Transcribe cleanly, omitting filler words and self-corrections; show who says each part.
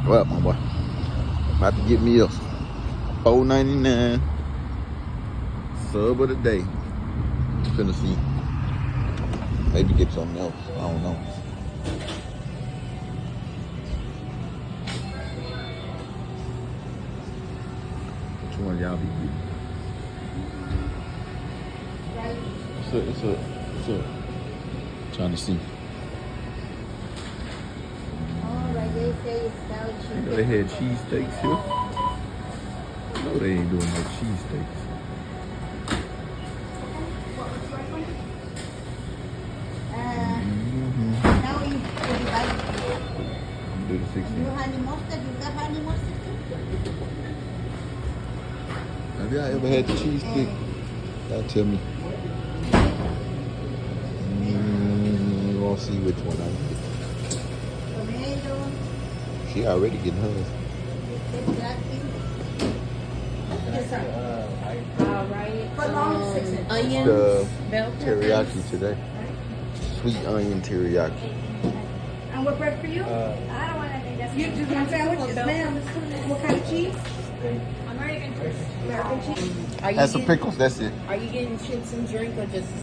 Speaker 1: Well, my boy, about to get me a $4.99 sub of the day. Finna see. Maybe get something else. I don't know. Which one y'all be getting? What's up? Trying to see.
Speaker 2: Alright, they say it's salad
Speaker 1: You
Speaker 2: chicken.
Speaker 1: know they had cheesesteaks here. No, they ain't doing no cheesesteaks.
Speaker 2: Now you like
Speaker 1: Do the 16.
Speaker 2: you honey mustard, you got honey mustard too?
Speaker 1: Have y'all ever had the cheese stick? Y'all tell me. We'll see which one I get.
Speaker 2: Tomato,
Speaker 1: She already getting hers.
Speaker 2: teriyaki. Yes, sir.
Speaker 3: Alright.
Speaker 2: For long, 6 inches.
Speaker 3: Onions,
Speaker 1: The
Speaker 3: bell peppers.
Speaker 1: teriyaki today. Sweet onion teriyaki.
Speaker 2: And what bread for you?
Speaker 3: I don't want anything that's
Speaker 2: You just want sandwiches, ma'am? What kind of cheese?
Speaker 3: American cheese.
Speaker 2: American cheese.
Speaker 3: Are you
Speaker 1: Add some
Speaker 3: getting,
Speaker 1: pickles, that's it.
Speaker 3: are you getting chips and drink or just